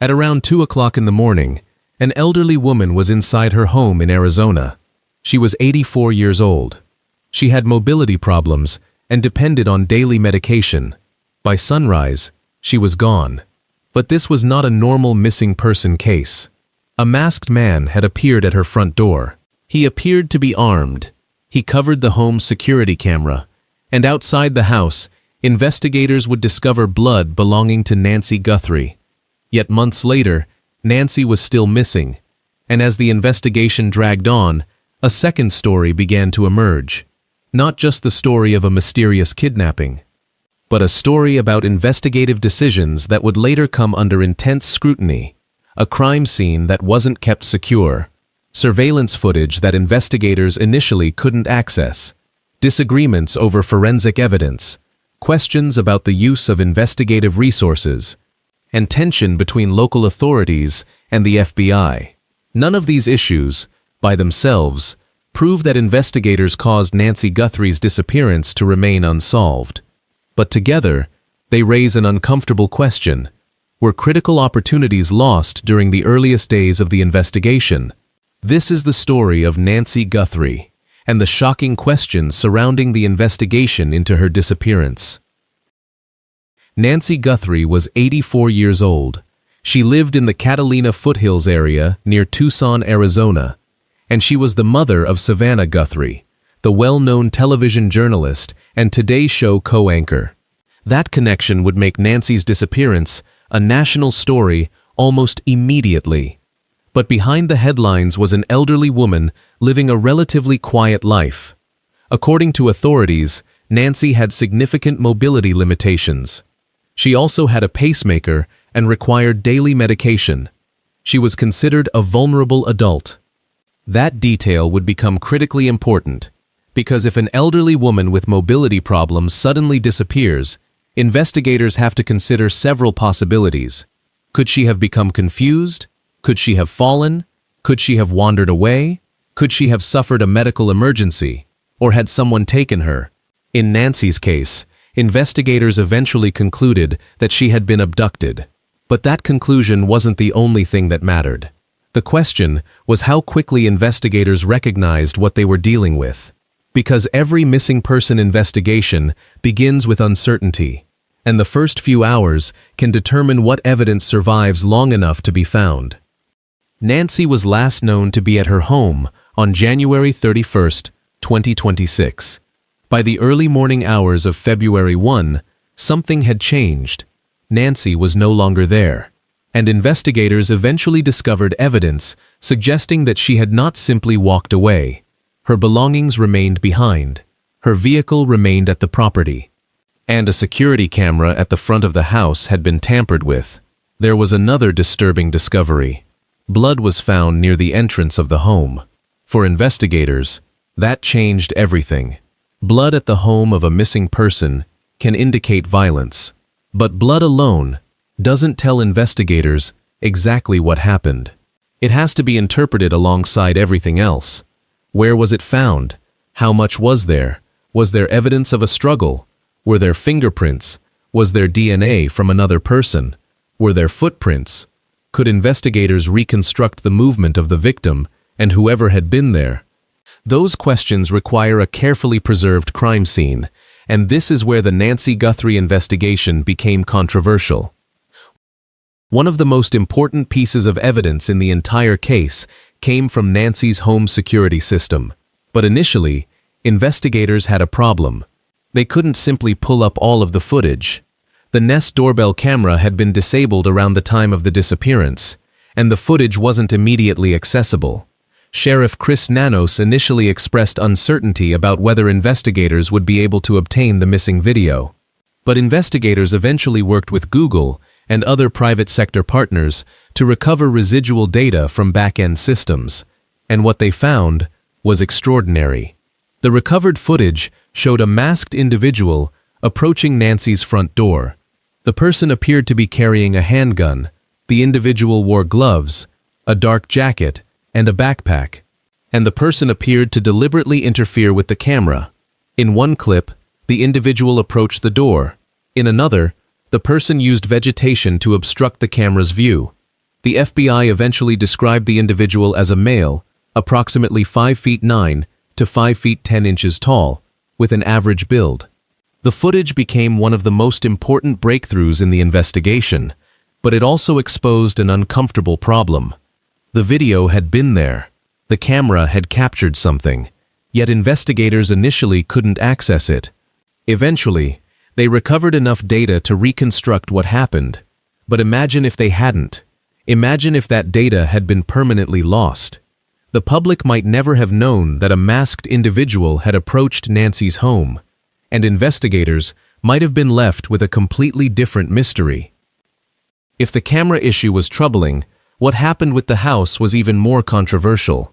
At around 2 o'clock in the morning, an elderly woman was inside her home in Arizona. She was 84 years old. She had mobility problems and depended on daily medication. By sunrise, she was gone. But this was not a normal missing person case. A masked man had appeared at her front door. He appeared to be armed. He covered the home's security camera, and outside the house, investigators would discover blood belonging to Nancy Guthrie. Yet months later, Nancy was still missing, and as the investigation dragged on, a second story began to emerge. Not just the story of a mysterious kidnapping, but a story about investigative decisions that would later come under intense scrutiny, a crime scene that wasn't kept secure, surveillance footage that investigators initially couldn't access, disagreements over forensic evidence, questions about the use of investigative resources, and tension between local authorities and the FBI. None of these issues, by themselves, prove that investigators caused Nancy Guthrie's disappearance to remain unsolved. But together, they raise an uncomfortable question. Were critical opportunities lost during the earliest days of the investigation? This is the story of Nancy Guthrie and the shocking questions surrounding the investigation into her disappearance. Nancy Guthrie was 84 years old. She lived in the Catalina foothills area near Tucson, Arizona, and she was the mother of Savannah Guthrie, the well-known television journalist and Today Show co-anchor. That connection would make Nancy's disappearance a national story almost immediately. But behind the headlines was an elderly woman living a relatively quiet life. According to authorities, Nancy had significant mobility limitations. She also had a pacemaker and required daily medication. She was considered a vulnerable adult. That detail would become critically important, because if an elderly woman with mobility problems suddenly disappears, investigators have to consider several possibilities. Could she have become confused? Could she have fallen? Could she have wandered away? Could she have suffered a medical emergency? Or had someone taken her? In Nancy's case, investigators eventually concluded that she had been abducted. But that conclusion wasn't the only thing that mattered. The question was how quickly investigators recognized what they were dealing with. Because every missing person investigation begins with uncertainty, and the first few hours can determine what evidence survives long enough to be found. Nancy was last known to be at her home on January 31, 2026. By the early morning hours of February 1, something had changed. Nancy was no longer there, and investigators eventually discovered evidence suggesting that she had not simply walked away. Her belongings remained behind. Her vehicle remained at the property. And a security camera at the front of the house had been tampered with. There was another disturbing discovery. Blood was found near the entrance of the home. For investigators, that changed everything. Blood at the home of a missing person can indicate violence. But blood alone doesn't tell investigators exactly what happened. It has to be interpreted alongside everything else. Where was it found? How much was there? Was there evidence of a struggle? Were there fingerprints? Was there DNA from another person? Were there footprints? Could investigators reconstruct the movement of the victim and whoever had been there? Those questions require a carefully preserved crime scene, and this is where the Nancy Guthrie investigation became controversial. One of the most important pieces of evidence in the entire case came from Nancy's home security system. But initially, investigators had a problem. They couldn't simply pull up all of the footage. The Nest doorbell camera had been disabled around the time of the disappearance, and the footage wasn't immediately accessible. Sheriff Chris Nanos initially expressed uncertainty about whether investigators would be able to obtain the missing video. But investigators eventually worked with Google and other private sector partners to recover residual data from back-end systems, and what they found was extraordinary. The recovered footage showed a masked individual approaching Nancy's front door. The person appeared to be carrying a handgun. The individual wore gloves, a dark jacket, and a backpack. And the person appeared to deliberately interfere with the camera. In one clip, the individual approached the door. In another, the person used vegetation to obstruct the camera's view. The FBI eventually described the individual as a male, approximately 5 feet 9 to 5 feet 10 inches tall, with an average build. The footage became one of the most important breakthroughs in the investigation, but it also exposed an uncomfortable problem. The video had been there. The camera had captured something, yet investigators initially couldn't access it. Eventually, they recovered enough data to reconstruct what happened. But imagine if they hadn't. Imagine if that data had been permanently lost. The public might never have known that a masked individual had approached Nancy's home, and investigators might have been left with a completely different mystery. If the camera issue was troubling, what happened with the house was even more controversial.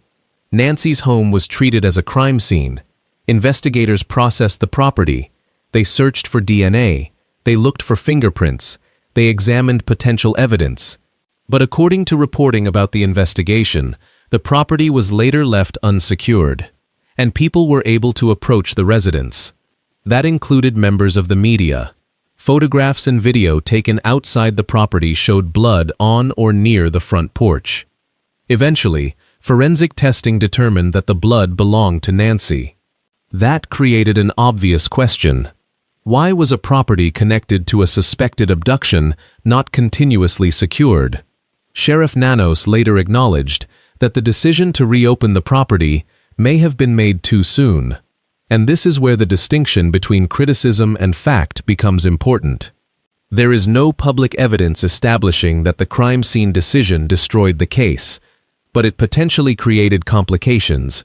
Nancy's home was treated as a crime scene. Investigators processed the property. They searched for DNA. They looked for fingerprints. They examined potential evidence. But according to reporting about the investigation, the property was later left unsecured, and people were able to approach the residence. That included members of the media. Photographs and video taken outside the property showed blood on or near the front porch. Eventually, forensic testing determined that the blood belonged to Nancy. That created an obvious question. Why was a property connected to a suspected abduction not continuously secured? Sheriff Nanos later acknowledged that the decision to reopen the property may have been made too soon. And this is where the distinction between criticism and fact becomes important. There is no public evidence establishing that the crime scene decision destroyed the case, but it potentially created complications.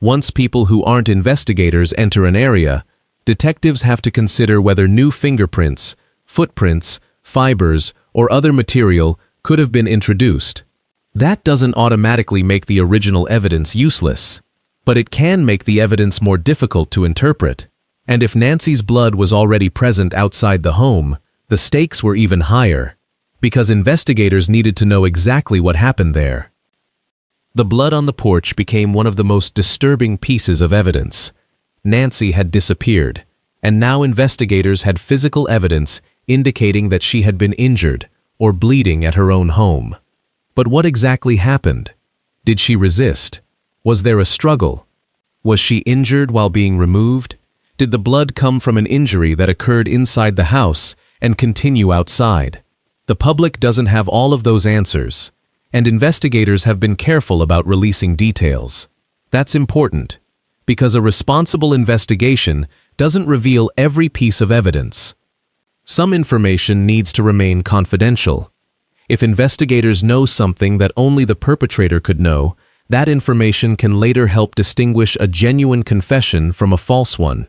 Once people who aren't investigators enter an area, detectives have to consider whether new fingerprints, footprints, fibers, or other material could have been introduced. That doesn't automatically make the original evidence useless, but it can make the evidence more difficult to interpret. And if Nancy's blood was already present outside the home, the stakes were even higher, because investigators needed to know exactly what happened there. The blood on the porch became one of the most disturbing pieces of evidence. Nancy had disappeared, and now investigators had physical evidence indicating that she had been injured or bleeding at her own home. But what exactly happened? Did she resist? Was there a struggle? Was she injured while being removed? Did the blood come from an injury that occurred inside the house and continue outside? The public doesn't have all of those answers, and investigators have been careful about releasing details. That's important, because a responsible investigation doesn't reveal every piece of evidence. Some information needs to remain confidential. If investigators know something that only the perpetrator could know, that information can later help distinguish a genuine confession from a false one.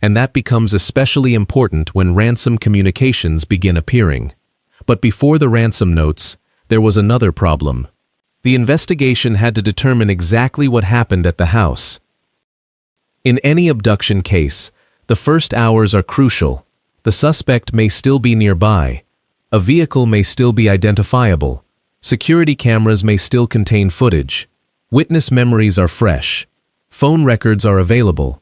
And that becomes especially important when ransom communications begin appearing. But before the ransom notes, there was another problem. The investigation had to determine exactly what happened at the house. In any abduction case, the first hours are crucial. The suspect may still be nearby. A vehicle may still be identifiable. Security cameras may still contain footage. Witness memories are fresh. Phone records are available.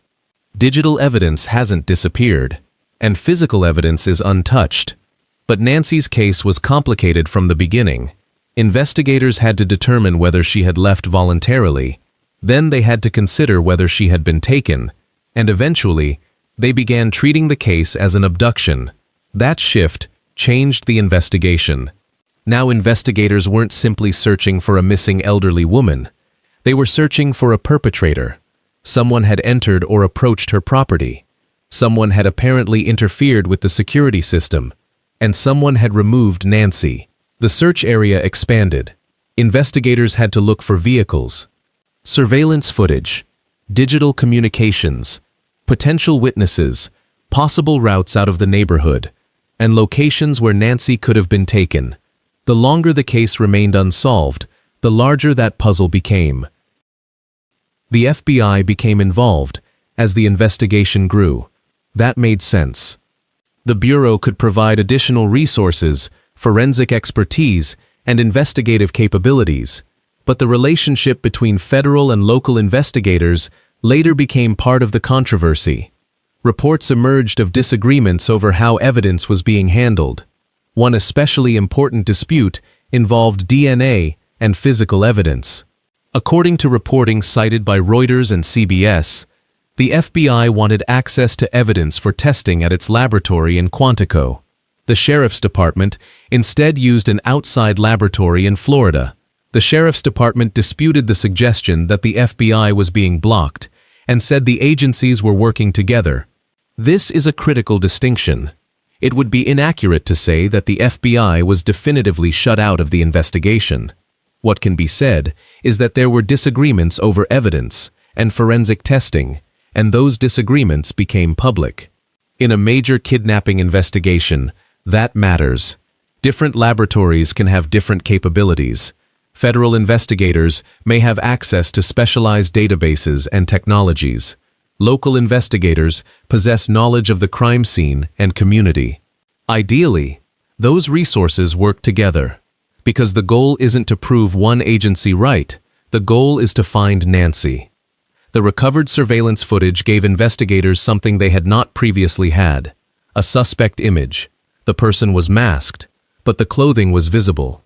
Digital evidence hasn't disappeared, and physical evidence is untouched. But Nancy's case was complicated from the beginning. Investigators had to determine whether she had left voluntarily. Then they had to consider whether she had been taken, and eventually, they began treating the case as an abduction. That shift changed the investigation. Now investigators weren't simply searching for a missing elderly woman. They were searching for a perpetrator. Someone had entered or approached her property. Someone had apparently interfered with the security system. And someone had removed Nancy. The search area expanded. Investigators had to look for vehicles, surveillance footage, digital communications, potential witnesses, possible routes out of the neighborhood, and locations where Nancy could have been taken. The longer the case remained unsolved, the larger that puzzle became. The FBI became involved as the investigation grew. That made sense. The Bureau could provide additional resources, forensic expertise, and investigative capabilities, but the relationship between federal and local investigators later became part of the controversy. Reports emerged of disagreements over how evidence was being handled. One especially important dispute involved DNA and physical evidence. According to reporting cited by Reuters and CBS, the FBI wanted access to evidence for testing at its laboratory in Quantico. The Sheriff's Department instead used an outside laboratory in Florida. The Sheriff's Department disputed the suggestion that the FBI was being blocked and said the agencies were working together. This is a critical distinction. It would be inaccurate to say that the FBI was definitively shut out of the investigation. What can be said is that there were disagreements over evidence and forensic testing, and those disagreements became public. In a major kidnapping investigation, that matters. Different laboratories can have different capabilities. Federal investigators may have access to specialized databases and technologies. Local investigators possess knowledge of the crime scene and community. Ideally, those resources work together. Because the goal isn't to prove one agency right, the goal is to find Nancy. The recovered surveillance footage gave investigators something they had not previously had: a suspect image. The person was masked, but the clothing was visible.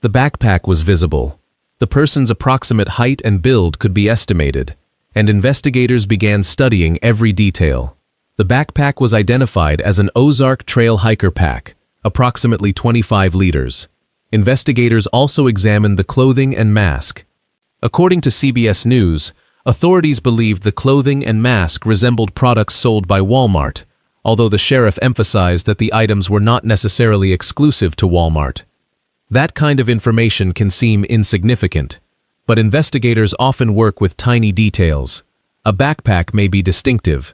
The backpack was visible. The person's approximate height and build could be estimated, and investigators began studying every detail. The backpack was identified as an Ozark Trail hiker pack, approximately 25 liters. Investigators also examined the clothing and mask. According to CBS News, authorities believed the clothing and mask resembled products sold by Walmart, although the sheriff emphasized that the items were not necessarily exclusive to Walmart. That kind of information can seem insignificant, but investigators often work with tiny details. A backpack may be distinctive.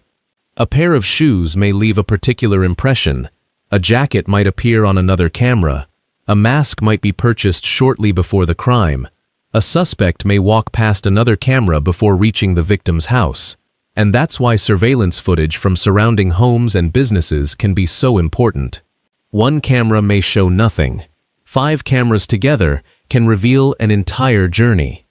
A pair of shoes may leave a particular impression. A jacket might appear on another camera. A mask might be purchased shortly before the crime. A suspect may walk past another camera before reaching the victim's house. And that's why surveillance footage from surrounding homes and businesses can be so important. One camera may show nothing. 5 cameras together can reveal an entire journey.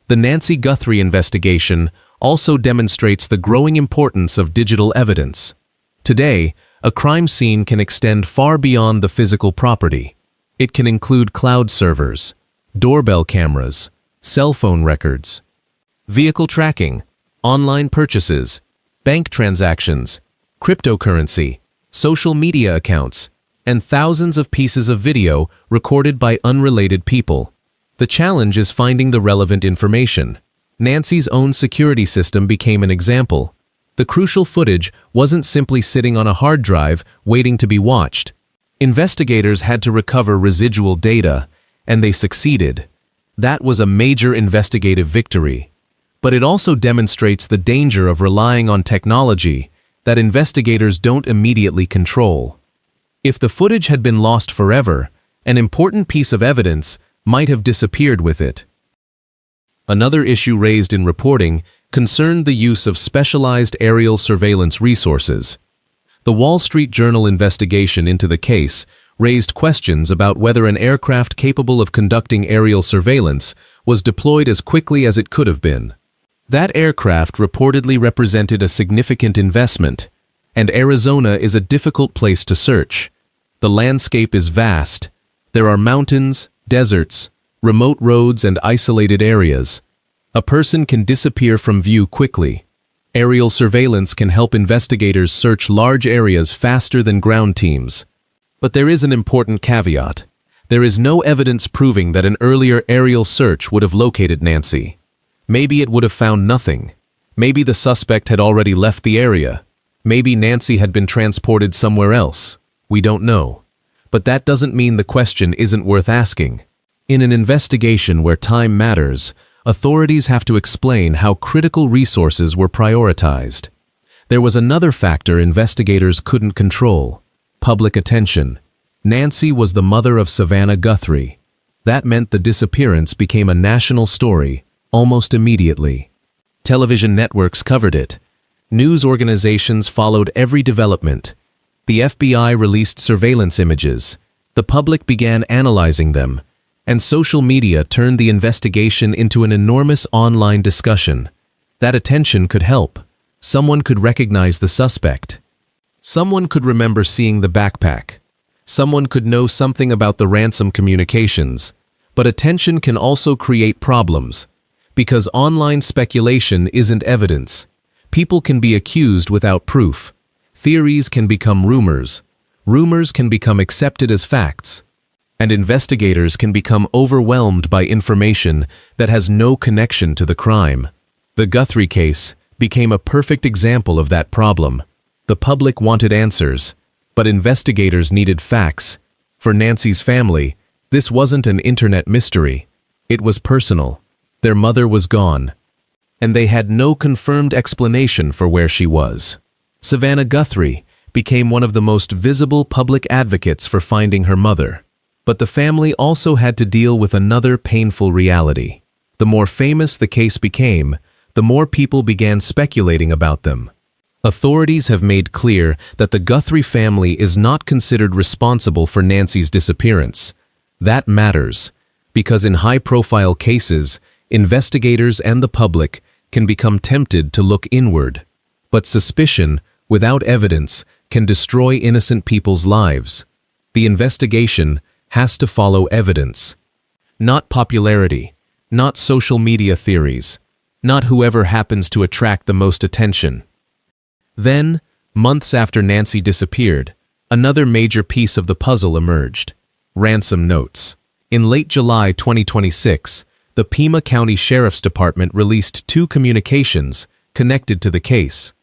The Nancy Guthrie investigation also demonstrates the growing importance of digital evidence. Today, a crime scene can extend far beyond the physical property. It can include cloud servers, doorbell cameras, cell phone records, vehicle tracking, online purchases, bank transactions, cryptocurrency, social media accounts, and thousands of pieces of video recorded by unrelated people. The challenge is finding the relevant information. Nancy's own security system became an example. The crucial footage wasn't simply sitting on a hard drive waiting to be watched. Investigators had to recover residual data, and they succeeded. That was a major investigative victory. But it also demonstrates the danger of relying on technology that investigators don't immediately control. If the footage had been lost forever, an important piece of evidence might have disappeared with it. Another issue raised in reporting concerned the use of specialized aerial surveillance resources. The Wall Street Journal investigation into the case raised questions about whether an aircraft capable of conducting aerial surveillance was deployed as quickly as it could have been. That aircraft reportedly represented a significant investment, and Arizona is a difficult place to search. The landscape is vast. There are mountains, deserts, remote roads, and isolated areas. A person can disappear from view quickly. Aerial surveillance can help investigators search large areas faster than ground teams. But there is an important caveat. There is no evidence proving that an earlier aerial search would have located Nancy. Maybe it would have found nothing. Maybe the suspect had already left the area. Maybe Nancy had been transported somewhere else. We don't know. But that doesn't mean the question isn't worth asking. In an investigation where time matters, authorities have to explain how critical resources were prioritized. There was another factor investigators couldn't control: public attention. Nancy was the mother of Savannah Guthrie. That meant the disappearance became a national story almost immediately. Television networks covered it. News organizations followed every development. The FBI released surveillance images. The public began analyzing them, and social media turned the investigation into an enormous online discussion. That attention could help. Someone could recognize the suspect. Someone could remember seeing the backpack. Someone could know something about the ransom communications, but attention can also create problems. Because online speculation isn't evidence, people can be accused without proof. Theories can become rumors. Rumors can become accepted as facts. And investigators can become overwhelmed by information that has no connection to the crime. The Guthrie case became a perfect example of that problem. The public wanted answers, but investigators needed facts. For Nancy's family, this wasn't an internet mystery. It was personal. Their mother was gone, and they had no confirmed explanation for where she was. Savannah Guthrie became one of the most visible public advocates for finding her mother. But the family also had to deal with another painful reality. The more famous the case became, the more people began speculating about them. Authorities have made clear that the Guthrie family is not considered responsible for Nancy's disappearance. That matters, because in high-profile cases, investigators and the public can become tempted to look inward. But suspicion, without evidence, can destroy innocent people's lives. The investigation has to follow evidence. Not popularity, not social media theories, not whoever happens to attract the most attention. Then, months after Nancy disappeared, another major piece of the puzzle emerged: ransom notes. In late July 2026, the Pima County Sheriff's Department released 2 communications connected to the case.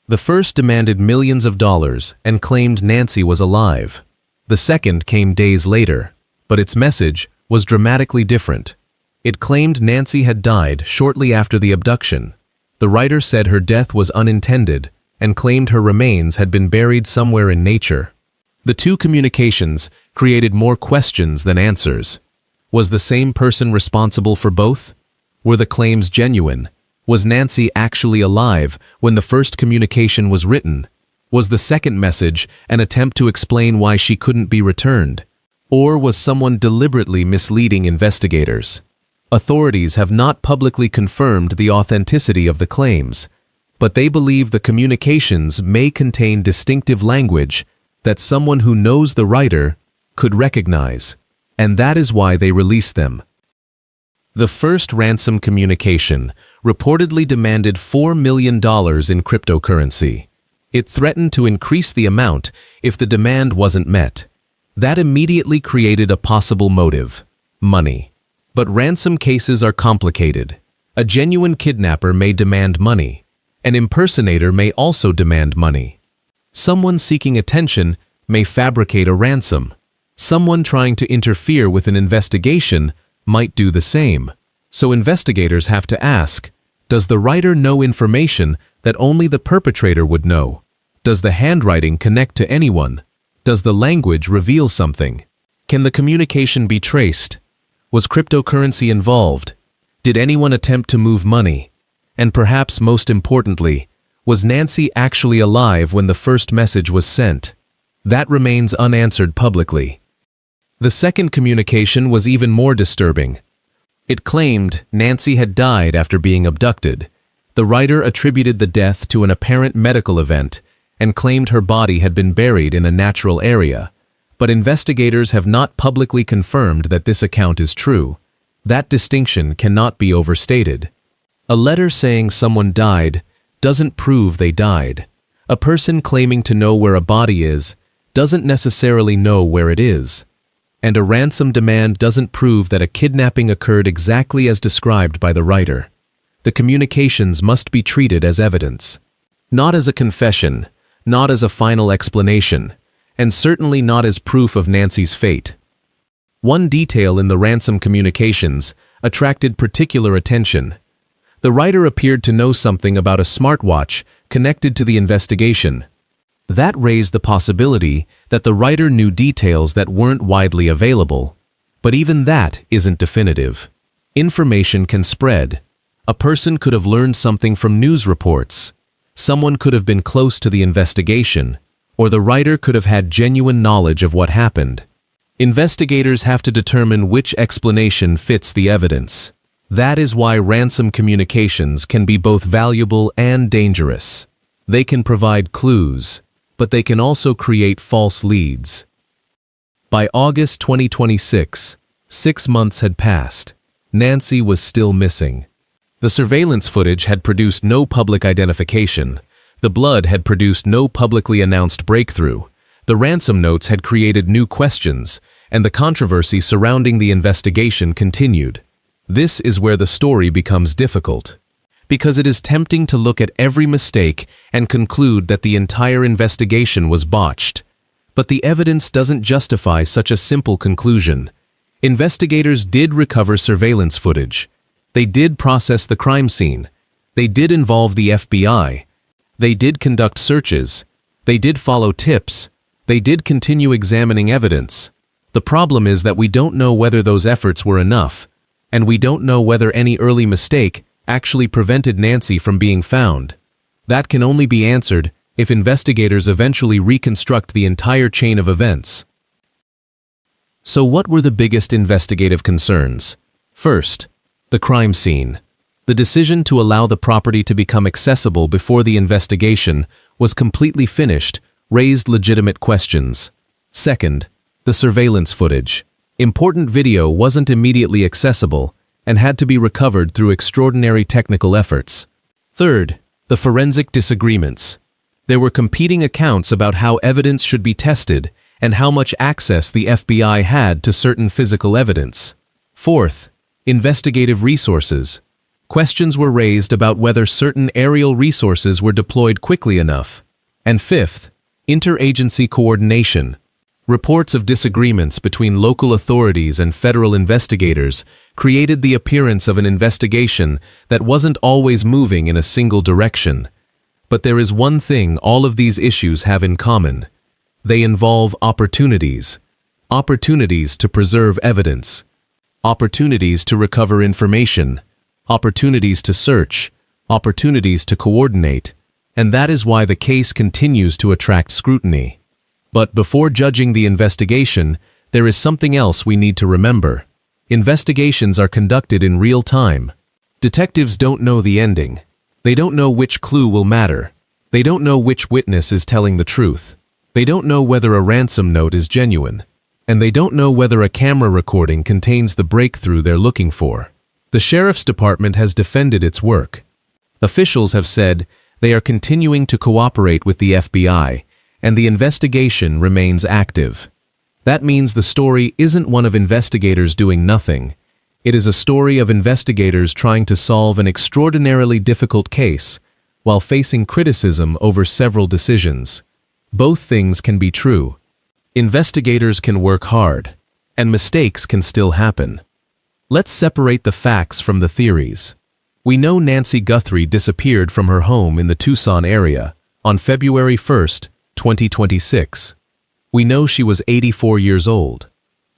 The first demanded millions of dollars and claimed Nancy was alive. The second came days later, but its message was dramatically different. It claimed Nancy had died shortly after the abduction. The writer said her death was unintended and claimed her remains had been buried somewhere in nature. The 2 communications created more questions than answers. Was the same person responsible for both? Were the claims genuine? Was Nancy actually alive when the first communication was written? Was the second message an attempt to explain why she couldn't be returned? Or was someone deliberately misleading investigators? Authorities have not publicly confirmed the authenticity of the claims, but they believe the communications may contain distinctive language that someone who knows the writer could recognize, and that is why they released them. The first ransom communication reportedly demanded $4 million in cryptocurrency. It threatened to increase the amount if the demand wasn't met. That immediately created a possible motive: money. But ransom cases are complicated. A genuine kidnapper may demand money. An impersonator may also demand money. Someone seeking attention may fabricate a ransom. Someone trying to interfere with an investigation might do the same. So investigators have to ask, does the writer know information that only the perpetrator would know? Does the handwriting connect to anyone? Does the language reveal something? Can the communication be traced? Was cryptocurrency involved? Did anyone attempt to move money? And perhaps most importantly, was Nancy actually alive when the first message was sent? That remains unanswered publicly. The second communication was even more disturbing. It claimed Nancy had died after being abducted. The writer attributed the death to an apparent medical event and claimed her body had been buried in a natural area. But investigators have not publicly confirmed that this account is true. That distinction cannot be overstated. A letter saying someone died doesn't prove they died. A person claiming to know where a body is doesn't necessarily know where it is. And a ransom demand doesn't prove that a kidnapping occurred exactly as described by the writer. The communications must be treated as evidence. Not as a confession, not as a final explanation, and certainly not as proof of Nancy's fate. One detail in the ransom communications attracted particular attention. The writer appeared to know something about a smartwatch connected to the investigation. That raised the possibility that the writer knew details that weren't widely available. But even that isn't definitive. Information can spread. A person could have learned something from news reports. Someone could have been close to the investigation, or the writer could have had genuine knowledge of what happened. Investigators have to determine which explanation fits the evidence. That is why ransom communications can be both valuable and dangerous. They can provide clues, but they can also create false leads. By August 2026, 6 months had passed. Nancy was still missing. The surveillance footage had produced no public identification. The blood had produced no publicly announced breakthrough. The ransom notes had created new questions, and the controversy surrounding the investigation continued. This is where the story becomes difficult, because it is tempting to look at every mistake and conclude that the entire investigation was botched. But the evidence doesn't justify such a simple conclusion. Investigators did recover surveillance footage. They did process the crime scene. They did involve the FBI. They did conduct searches. They did follow tips. They did continue examining evidence. The problem is that we don't know whether those efforts were enough, and we don't know whether any early mistake actually prevented Nancy from being found. That can only be answered if investigators eventually reconstruct the entire chain of events. So what were the biggest investigative concerns? First, the crime scene. The decision to allow the property to become accessible before the investigation was completely finished raised legitimate questions. Second, the surveillance footage. Important video wasn't immediately accessible and had to be recovered through extraordinary technical efforts. Third, the forensic disagreements. There were competing accounts about how evidence should be tested and how much access the FBI had to certain physical evidence. Fourth, investigative resources. Questions were raised about whether certain aerial resources were deployed quickly enough. And fifth, interagency coordination. Reports of disagreements between local authorities and federal investigators created the appearance of an investigation that wasn't always moving in a single direction. But there is one thing all of these issues have in common. They involve opportunities. Opportunities to preserve evidence. Opportunities to recover information. Opportunities to search. Opportunities to coordinate. And that is why the case continues to attract scrutiny. But before judging the investigation, there is something else we need to remember. Investigations are conducted in real time. Detectives don't know the ending. They don't know which clue will matter. They don't know which witness is telling the truth. They don't know whether a ransom note is genuine. And they don't know whether a camera recording contains the breakthrough they're looking for. The sheriff's department has defended its work. Officials have said they are continuing to cooperate with the FBI, and the investigation remains active. That means the story isn't one of investigators doing nothing. It is a story of investigators trying to solve an extraordinarily difficult case while facing criticism over several decisions. Both things can be true. Investigators can work hard, and mistakes can still happen. Let's separate the facts from the theories. We know Nancy Guthrie disappeared from her home in the Tucson area on February 1st, 2026. We know she was 84 years old.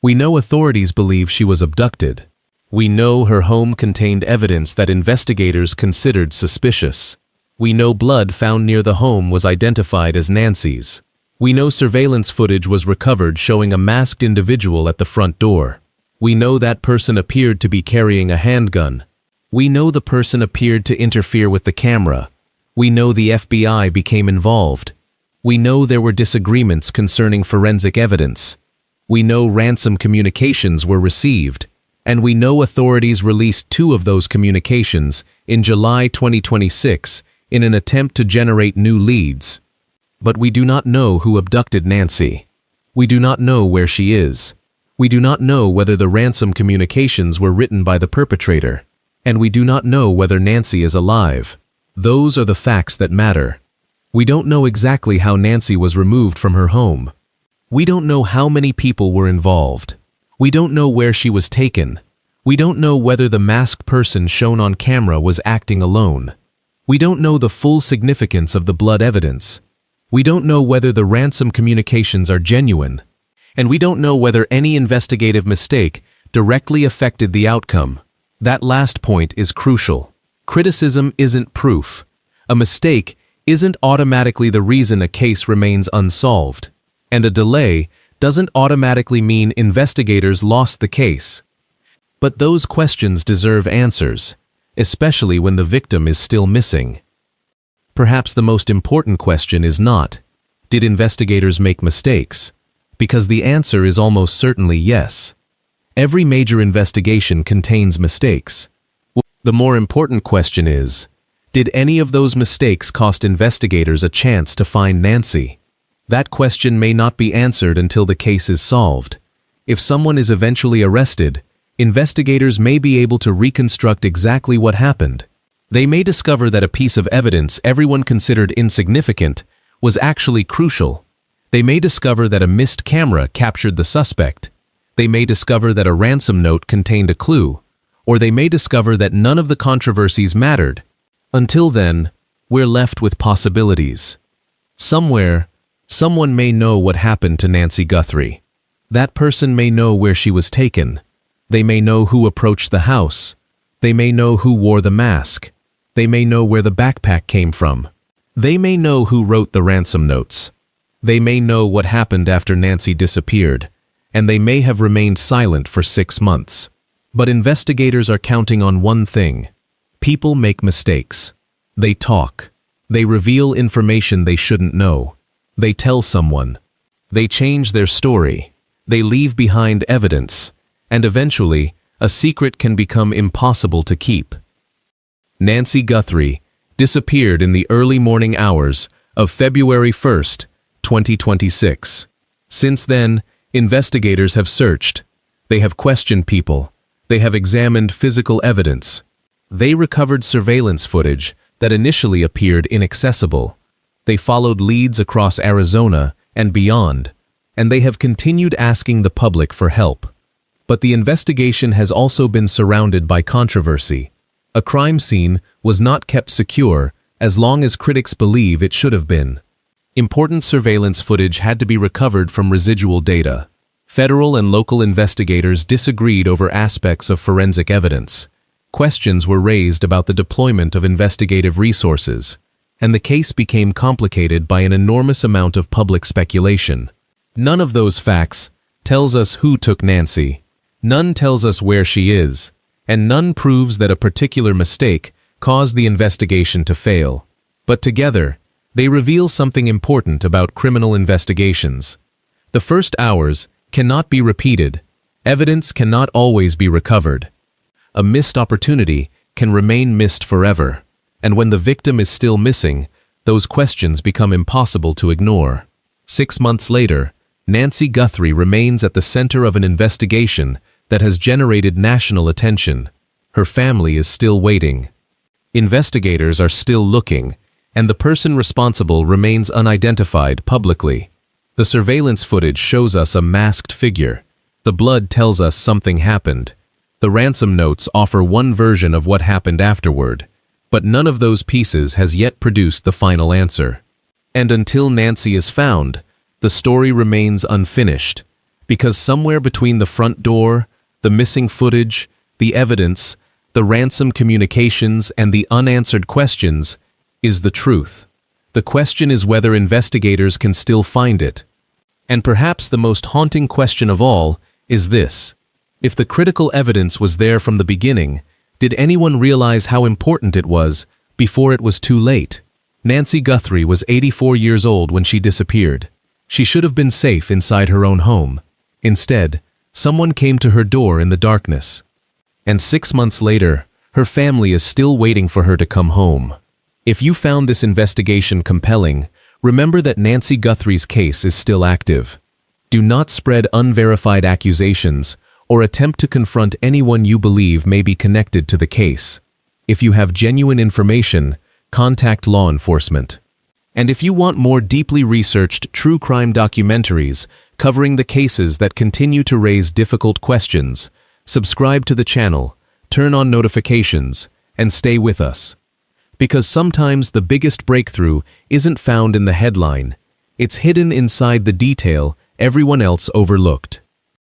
We know authorities believe she was abducted. We know her home contained evidence that investigators considered suspicious. We know blood found near the home was identified as Nancy's. We know surveillance footage was recovered showing a masked individual at the front door. We know that person appeared to be carrying a handgun. We know the person appeared to interfere with the camera. We know the FBI became involved. We know there were disagreements concerning forensic evidence. We know ransom communications were received. And we know authorities released 2 of those communications in July 2026 in an attempt to generate new leads. But we do not know who abducted Nancy. We do not know where she is. We do not know whether the ransom communications were written by the perpetrator. And we do not know whether Nancy is alive. Those are the facts that matter. We don't know exactly how Nancy was removed from her home. We don't know how many people were involved. We don't know where she was taken. We don't know whether the masked person shown on camera was acting alone. We don't know the full significance of the blood evidence. We don't know whether the ransom communications are genuine. And we don't know whether any investigative mistake directly affected the outcome. That last point is crucial. Criticism isn't proof. A mistake isn't automatically the reason a case remains unsolved. And a delay doesn't automatically mean investigators lost the case. But those questions deserve answers, especially when the victim is still missing. Perhaps the most important question is not, did investigators make mistakes? Because the answer is almost certainly yes. Every major investigation contains mistakes. The more important question is, did any of those mistakes cost investigators a chance to find Nancy? That question may not be answered until the case is solved. If someone is eventually arrested, investigators may be able to reconstruct exactly what happened. They may discover that a piece of evidence everyone considered insignificant was actually crucial. They may discover that a missed camera captured the suspect. They may discover that a ransom note contained a clue. Or they may discover that none of the controversies mattered. Until then, we're left with possibilities. Somewhere, someone may know what happened to Nancy Guthrie. That person may know where she was taken. They may know who approached the house. They may know who wore the mask. They may know where the backpack came from. They may know who wrote the ransom notes. They may know what happened after Nancy disappeared, and they may have remained silent for 6 months. But investigators are counting on one thing. People make mistakes. They talk. They reveal information they shouldn't know. They tell someone. They change their story. They leave behind evidence. And eventually, a secret can become impossible to keep. Nancy Guthrie disappeared in the early morning hours of February 1st, 2026. Since then, investigators have searched. They have questioned people. They have examined physical evidence. They recovered surveillance footage that initially appeared inaccessible. They followed leads across Arizona and beyond, and they have continued asking the public for help. But the investigation has also been surrounded by controversy. A crime scene was not kept secure as long as critics believe it should have been. Important surveillance footage had to be recovered from residual data. Federal and local investigators disagreed over aspects of forensic evidence. Questions were raised about the deployment of investigative resources, and the case became complicated by an enormous amount of public speculation. None of those facts tells us who took Nancy. None tells us where she is, and none proves that a particular mistake caused the investigation to fail. But together, they reveal something important about criminal investigations. The first hours cannot be repeated. Evidence cannot always be recovered. A missed opportunity can remain missed forever, and when the victim is still missing, those questions become impossible to ignore. 6 months later, Nancy Guthrie remains at the center of an investigation that has generated national attention. Her family is still waiting. Investigators are still looking, and the person responsible remains unidentified publicly. The surveillance footage shows us a masked figure. The blood tells us something happened. The ransom notes offer one version of what happened afterward, but none of those pieces has yet produced the final answer. And until Nancy is found, the story remains unfinished, because somewhere between the front door, the missing footage, the evidence, the ransom communications, and the unanswered questions is the truth. The question is whether investigators can still find it. And perhaps the most haunting question of all is this. If the critical evidence was there from the beginning, did anyone realize how important it was before it was too late? Nancy Guthrie was 84 years old when she disappeared. She should have been safe inside her own home. Instead, someone came to her door in the darkness. And 6 months later, her family is still waiting for her to come home. If you found this investigation compelling, remember that Nancy Guthrie's case is still active. Do not spread unverified accusations or attempt to confront anyone you believe may be connected to the case. If you have genuine information, contact law enforcement. And if you want more deeply researched true crime documentaries covering the cases that continue to raise difficult questions, subscribe to the channel, turn on notifications, and stay with us. Because sometimes the biggest breakthrough isn't found in the headline. It's hidden inside the detail everyone else overlooked.